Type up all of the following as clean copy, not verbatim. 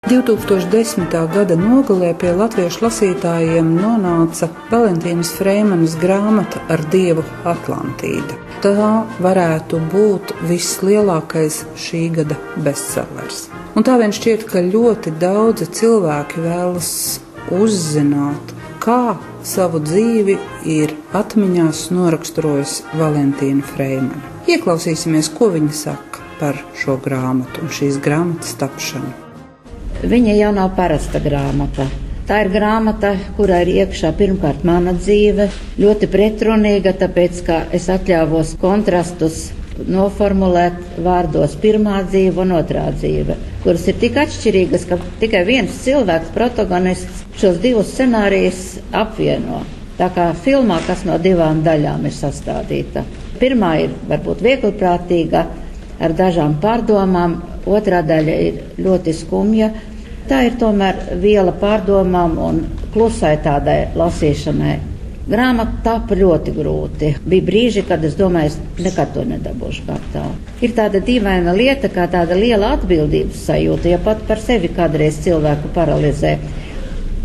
2010. gada nogalē pie latviešu lasītājiem nonāca Valentīnas Freimanas grāmata Ar dievu Atlantīda. Tā varētu būt vislielākais šī gada bestsellers. Un tā vien šķiet, ka ļoti daudzi cilvēki vēlas uzzināt, kā savu dzīvi ir atmiņās noraksturojusi Valentīna Freimana. Ieklausīsimies, ko viņa saka par šo grāmatu un šīs grāmatas tapšanu. Viņa jau nav parasta grāmata. Tā ir grāmata, kurā ir iekšā pirmkārt mana dzīve, ļoti pretrunīga, tāpēc, ka es atļāvos kontrastus noformulēt vārdos pirmā dzīve un otrā dzīve, kuras ir tik atšķirīgas, ka tikai viens cilvēks, protagonists, šos divus scenārijus apvieno. Tā kā filmā, kas no divām daļām ir sastādīta. Pirmā ir varbūt viegliprātīga, ar dažām pārdomām, otrā daļa ir ļoti skumja. Tā ir tomēr viela pārdomām un klusai tādai lasīšanai. Grāmata tapa ļoti grūti. Bija brīži, kad es domāju, es nekad to nedabūšu kārtā. Ir tāda dīvaina lieta, kā tāda liela atbildības sajūta, ja pat par sevi kādreiz cilvēku paralizē.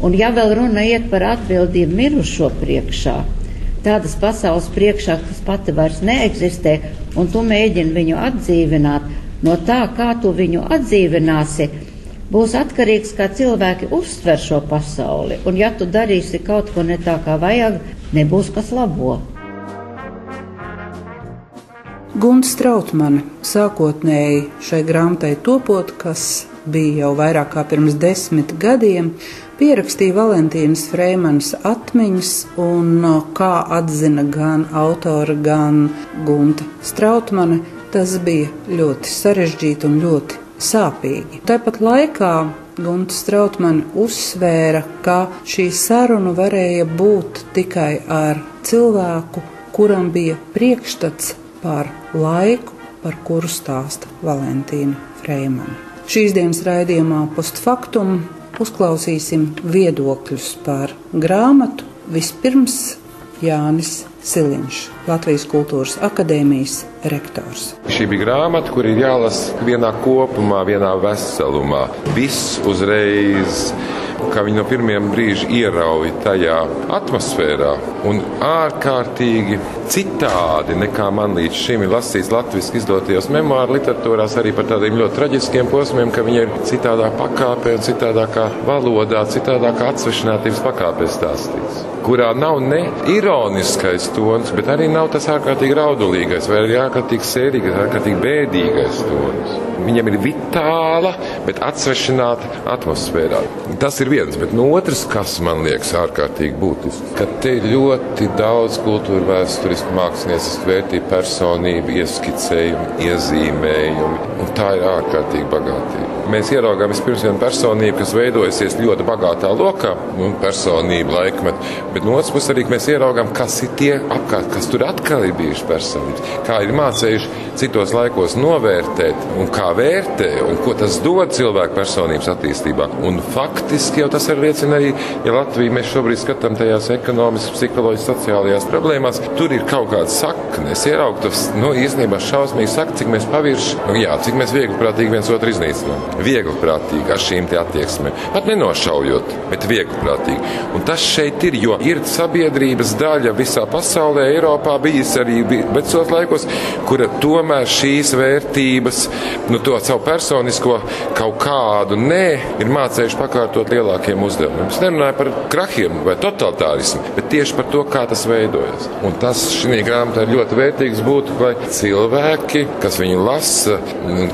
Un ja vēl runa iet par atbildību mirušo priekšā, tādas pasaules priekšā, kas pati vairs neeksistē, un tu mēģini viņu atdzīvināt, no tā, kā tu viņu atdzīvināsi, būs atkarīgs, kā cilvēki uztver šo pasauli. Un ja tu darīsi kaut ko ne tā, kā vajag, nebūs kas labo. Gunta Strautmane sākotnēji šai grāmatai topot, kas bija jau vairāk kā pirms 10 gadiem, pierakstīja Valentīnas Freimanas atmiņas, un kā atzina gan autora, gan Gunta Strautmane, tas bija ļoti sarežģīti un ļoti sāpīgi. Tāpat laikā Gunta Strautmane uzsvēra, ka šī saruna varēja būt tikai ar cilvēku, kuram bija priekšstats par laiku, par kuru stāsta Valentīna Freimana. Šīs dienas raidījumā Postfaktum uzklausīsim viedokļus par grāmatu. Vispirms Jānis Siliņš, Latvijas Kultūras akadēmijas rektors. Šī bija grāmata, kur ir jālasa vienā kopumā, vienā veselumā. Viss uzreiz, kā viņi no pirmiem brīža ierauj tajā atmosfērā un ārkārtīgi citādi nekā man līdz šim ir lasīts latviski izdotajos memoāru literatūrās, arī par tādiem ļoti traģiskiem posmiem, ka viņi ir citādā pakāpē un citādākā valodā, citādākā atsvešinātības pakāpē stāstīts, kurā nav ne ironiskais tons, bet arī nav tas ārkārtīgi raudulīgais vai arī ārkārtīgi sērīgais, ārkārtīgi bēdīgais tons. Viņam ir vitāla, bet atsvešināta atmosfērā. Tas ir viens, bet no otras, kas man liekas ārkārtīgi būtiski, ka te ir ļoti daudz kultūra vēsturisku māksliniecisku vērtību, personību, ieskicējumu, iezīmējumi, un tā ir ārkārtīgi bagātība. Mēs ieraugām vispirms vienu personību, kas veidojusies ļoti bagātā lokā, personību laikmetu, bet no otras puses arī mēs ieraugām, kas ir tie apkārt, kas tur atkal ir bijuši personības, kā ir mācējuši citos laikos novērtēt un kā vērtē un ko tas dod cilvēku personības attīstībā. Un faktiski jau tas arī liecina arī, ja Latviju mēs šobrīd skatām tajās ekonomiskas, psiholoģiskas, sociālajās problēmās, tur ir kaut kāda sakne. Es ieraugu tas, īstenībā šausmīgi saka, cik mēs pavirši, cik mēs viegliprātīgi viens otru iznīcinām. Viegliprātīgi ar šīm te attieksmēm. Pat nenošaujot, bet viegliprātīgi. Un tas šeit ir, jo ir sabiedrības daļa visā pasaulē, Eiropā bijis arī vecos laikos, kura tomēr šīs vērtības, to savu personisko kaut kādu ir mācējuši pakārtot lielākiem uzdevumiem. Es nerunāju par krahiem vai totalitārismu, bet tieši par to, kā tas veidojas. Un tas šī grāmatā ir ļoti vērtīgs būtu, lai cilvēki, kas viņu lasa,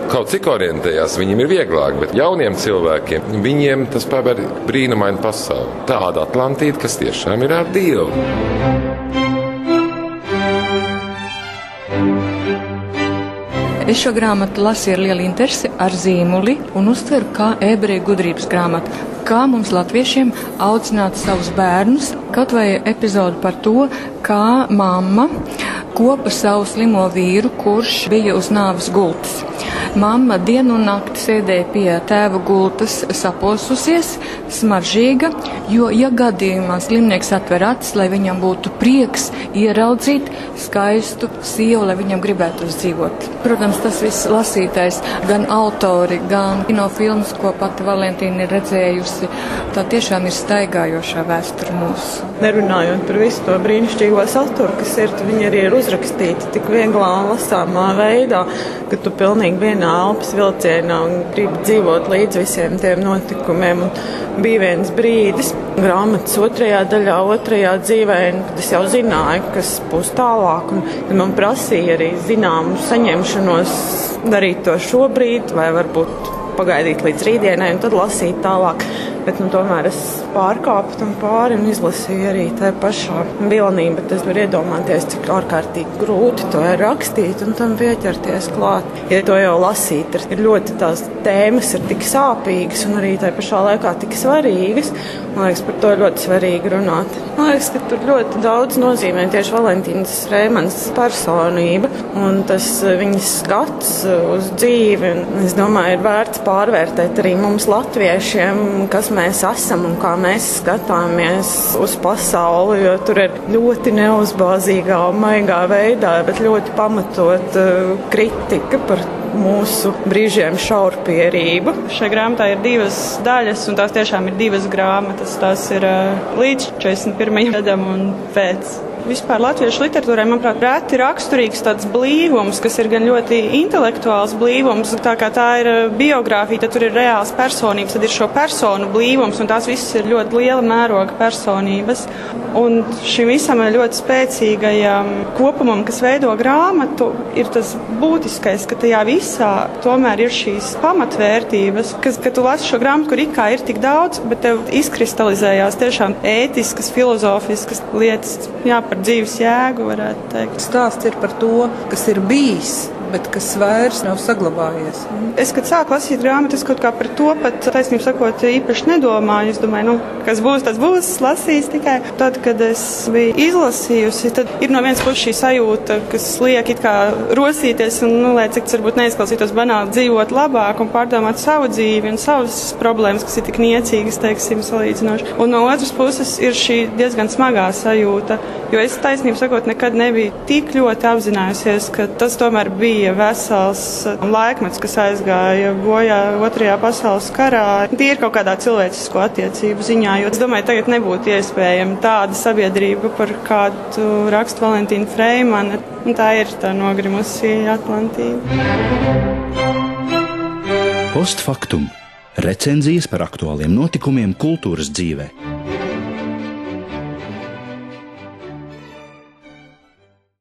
kaut cik orientējās, viņiem ir vieglāk, bet jauniem cilvēkiem, viņiem tas paver brīnumainu pasauli. Tāda Atlantīda, kas tiešām ir ar Dievu. Es šo grāmatu lasīju ar lielu interesi, ar zīmuli un uztveru kā ebreju gudrības grāmatu. Kā mums latviešiem audzināt savus bērnus, kaut vai epizodu par to, kā mamma kopa savu slimo vīru, kurš bija uz nāves gultas. Mamma dienu un nakti sēdēja pie tēva gultas saposusies, smaržīga, jo, ja gadījumā slimnieks atver acis, lai viņam būtu prieks ieraudzīt skaistu sievu, lai viņam gribētu dzīvot. Protams, tas viss lasītais, gan autori, gan kinofilmas, ko pati Valentīna ir redzējusi, tā tiešām ir staigājošā vēsture mūsu. Nerunājot par visu to brīnišķīgo saturu, kas ir, viņi arī ir uzrakstīti tik vieglā un lasāmā veidā, ka tu pilnīgi vienā elpas vilcienā un gribi dzīvot līdz visiem tiem notikumiem. Un bija viens brīdis grāmatas otrajā daļā, otrajā dzīvē, kad es jau zināju, kas būs tālāk, un man prasīja arī zināmu saņemšanos darīt to šobrīd, vai varbūt pagaidīt līdz rītdienai un tad lasīt tālāk. Bet tomēr es pārkāpu tam pāri un izlasīju arī tā pašā vilnī, bet es varu iedomāties, cik ārkārtīgi grūti to ir rakstīt un tam pieķerties klāt. Ja to jau lasīt, ir ļoti tās tēmas ir tik sāpīgas un arī tā pašā laikā tik svarīgas. Man liekas, par to ir ļoti svarīgi runāt. Man liekas, ka tur ļoti daudz nozīmē tieši Valentīnas Freimanas personība un tas viņas skats uz dzīvi. Un es domāju, ir vērts pārvērtēt arī mums latviešiem, kas mēs esam un kā mēs skatāmies uz pasauli, jo tur ir ļoti neuzbāzīgā un maigā veidā, bet ļoti pamatot kritika par mūsu brīžiem šaurpierību. Šai grāmatā ir 2 daļas, un tās tiešām ir 2 grāmatas. Tās ir līdz 41. gadam un pēc. Vispār latviešu literatūrai, manuprāt, reti raksturīgs tāds blīvums, kas ir gan ļoti intelektuāls blīvums, tā kā tā ir biogrāfija, tad tur ir reāls personības, tad ir šo personu blīvums, un tās visas ir ļoti liela mēroga personības. Un šim visam ļoti spēcīgajam kopumam, kas veido grāmatu, ir tas būtiskais, ka tajā visā tomēr ir šīs pamatvērtības, ka tu lasi šo grāmatu, kur ikā ir tik daudz, bet tev izkristalizējās tiešām ētiskas, filozofiskas lietas, par dzīves jēgu, varētu teikt. Stāsts ir par to, kas ir bijis, bet kas vairs nav saglabājies. Es, kad sāku lasīt grāmatu, es kaut kā par to pat, taisnību sakot, īpaši nedomāju. Es domāju, kas būs, tas būs, lasīs tikai. Tad, kad es biju izlasījusi, tad ir no vienas puses šī sajūta, kas liek it kā rosīties un, lai cik tas varbūt neizklausītos banāli, dzīvot labāk un pārdomāt savu dzīvi un savas problēmas, kas ir tik niecīgas, teiksim, salīdzinoši. Un no otras puses ir šī diezgan smagā sajūta, jo es, taisnību sakot, nekad nebiju tik ļoti apzinājusies, ka tas tomēr bija vesels laikmets, kas aizgāja bojā 2. pasaules karā. Tie ir kaut kādā cilvēcisko attiecību ziņā, jo es domāju, tagad nebūtu iespējama tāda sabiedrība, par kādu raksta Valentīna Freimana. Un tā ir tā nogrimusī Atlantīda. Postfaktum. Recenzijas par aktuāliem notikumiem kultūras dzīvē.